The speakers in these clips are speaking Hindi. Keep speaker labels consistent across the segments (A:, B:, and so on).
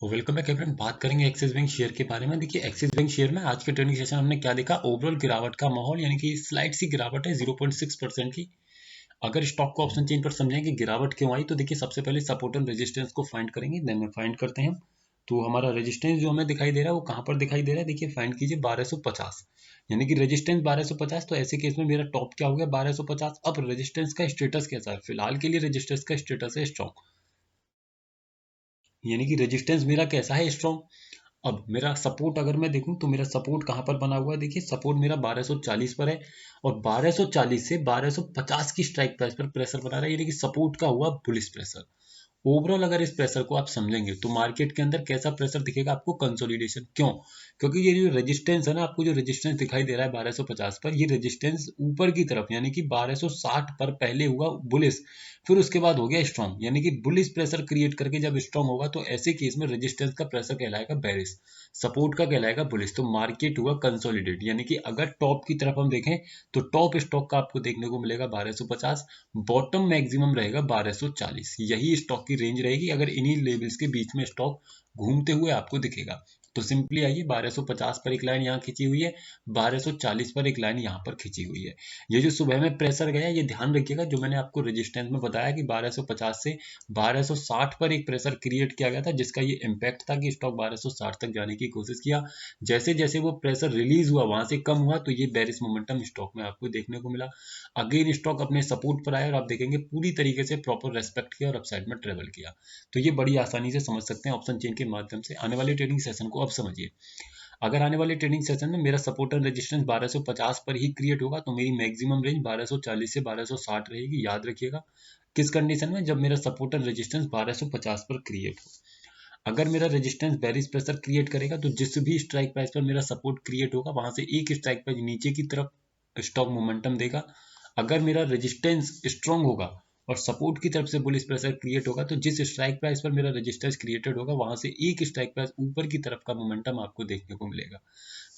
A: Welcome back everyone. बात करेंगे एक्सिस बैंक शेयर के बारे में। देखिए, एक्सिस बैंक शेयर में आज के ट्रेडिंग सेशन हमने क्या देखा, ओवरऑल गिरावट का माहौल, यानी कि स्लाइट सी गिरावट है 0.6% की। अगर स्टॉक को ऑप्शन चेन पर समझेंगे गिरावट क्यों आई, तो देखिए सबसे पहले सपोर्ट एंड रेजिस्टेंस को फाइंड करेंगे, देन में फाइंड करते हैं हम। तो हमारा रेजिस्टेंस जो हमें दिखाई दे रहा है वो कहाँ पर दिखाई दे रहा है, देखिए फाइंड कीजिए 1250, यानी कि रेजिस्टेंस 1250। तो ऐसे केस में मेरा टॉप क्या हो गया 1250। अब रेजिस्टेंस का स्टेटस कैसा है, फिलहाल के लिए रेजिस्टेंस का स्टेटस है स्ट्रॉन्ग, यानी कि रेजिस्टेंस मेरा कैसा है, स्ट्रॉन्ग। अब मेरा सपोर्ट अगर मैं देखूं तो मेरा सपोर्ट कहां पर बना हुआ है, देखिए सपोर्ट मेरा 1240 पर है, और 1240 से 1250 की स्ट्राइक प्राइस पर प्रेशर बना रहा है, यानी कि सपोर्ट का हुआ बुलिश प्रेशर। ओवरऑल अगर इस प्रेशर को आप समझेंगे तो मार्केट के अंदर कैसा प्रेशर दिखेगा आपको, कंसोलिडेशन। क्यों? क्योंकि ये जो रेजिस्टेंस है ना, आपको जो रेजिस्टेंस दिखाई दे रहा है 1250 पर, ये रेजिस्टेंस ऊपर की तरफ यानी कि 1260 पर पहले हुआ बुलिश, फिर उसके बाद हो गया स्ट्रॉन्ग, यानी कि बुलिश प्रेशर क्रिएट करके जब स्ट्रॉन्ग होगा तो ऐसे केस में रेजिस्टेंस का प्रेशर कहलाएगा बेरिश, सपोर्ट का कहलाएगा बुलिश। तो मार्केट हुआ कंसोलिडेट, यानी कि अगर टॉप की तरफ हम देखें तो टॉप स्टॉक का आपको देखने को मिलेगा 1250, बॉटम मैक्सिमम रहेगा 1240। यही स्टॉक की रेंज रहेगी अगर इन्हीं लेवल्स के बीच में स्टॉक घूमते हुए आपको दिखेगा। तो सिंपली आइए, 1250 पर एक लाइन यहाँ खींची हुई है, 1240 पर एक लाइन यहाँ पर खींची हुई है। ये जो सुबह में प्रेशर गया, ये ध्यान रखिएगा, जो मैंने आपको रेजिस्टेंस में बताया कि 1250 से 1260 पर एक प्रेशर क्रिएट किया गया था, जिसका ये इम्पैक्ट था कि स्टॉक 1260 तक जाने की कोशिश किया। जैसे जैसे वो प्रेशर रिलीज हुआ, वहां से कम हुआ, तो ये बेरिश मोमेंटम स्टॉक में आपको देखने को मिला। अगेन स्टॉक अपने सपोर्ट पर आया और आप देखेंगे पूरी तरीके से प्रॉपर रेस्पेक्ट किया और अपसाइड में ट्रेवल किया। तो ये बड़ी आसानी से समझ सकते हैं ऑप्शन चेन के माध्यम से। आने वाले ट्रेडिंग सेशन को अब समझिए। अगर आने वाले ट्रेडिंग सेशन में मेरा सपोर्ट एंड रेजिस्टेंस 1250 पर ही क्रिएट होगा, तो मेरी मैक्सिमम रेंज 1240 से 1260 रहेगी, याद रखिएगा। किस कंडीशन में? जब मेरा सपोर्ट एंड रेजिस्टेंस 1250 पर क्रिएट हो। अगर मेरा रेजिस्टेंस बेरिश प्रेशर क्रिएट करेगा, तो जिस भी स्ट्राइक प्राइस पर मेरा सपोर्ट क्रिएट होगा, वहां से एक स्ट्राइक प्राइस नीचे की तरफ स्टॉक मोमेंटम देगा। अगर मेरा रेजिस्टेंस स्ट्रांग होगा और सपोर्ट की तरफ से बुलिश प्रेशर क्रिएट होगा, तो जिस स्ट्राइक प्राइस पर मेरा रेजिस्टेंस क्रिएटेड होगा, वहां से एक स्ट्राइक प्राइस ऊपर की तरफ का मोमेंटम आपको देखने को मिलेगा।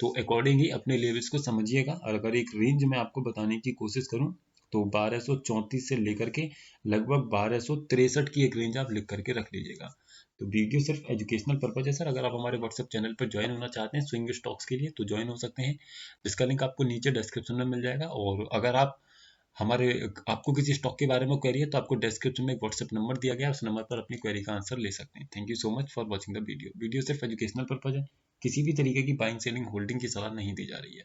A: तो अकॉर्डिंगली अपने लेवल्स को समझिएगा। और अगर एक रेंज में आपको बताने की कोशिश करूं, तो 1234 से लेकर के लगभग 1263 की एक रेंज आप लिख करके रख लीजिएगा। तो वीडियो सिर्फ एजुकेशनल पर्पज है सर। अगर आप हमारे व्हाट्सएप चैनल पर ज्वाइन होना चाहते हैं स्विंग स्टॉक्स के लिए, तो ज्वाइन हो सकते हैं, जिसका लिंक आपको नीचे डिस्क्रिप्शन में मिल जाएगा। और अगर आप हमारे आपको किसी स्टॉक के बारे में क्वेरी है, तो आपको डिस्क्रिप्शन में एक व्हाट्सएप नंबर दिया गया है, उस नंबर पर अपनी क्वेरी का आंसर ले सकते हैं। Thank you so much for watching the video. Video सिर्फ एजुकेशनल पर्पज है, किसी भी तरीके की बाइंग सेलिंग होल्डिंग की सलाह नहीं दी जा रही है।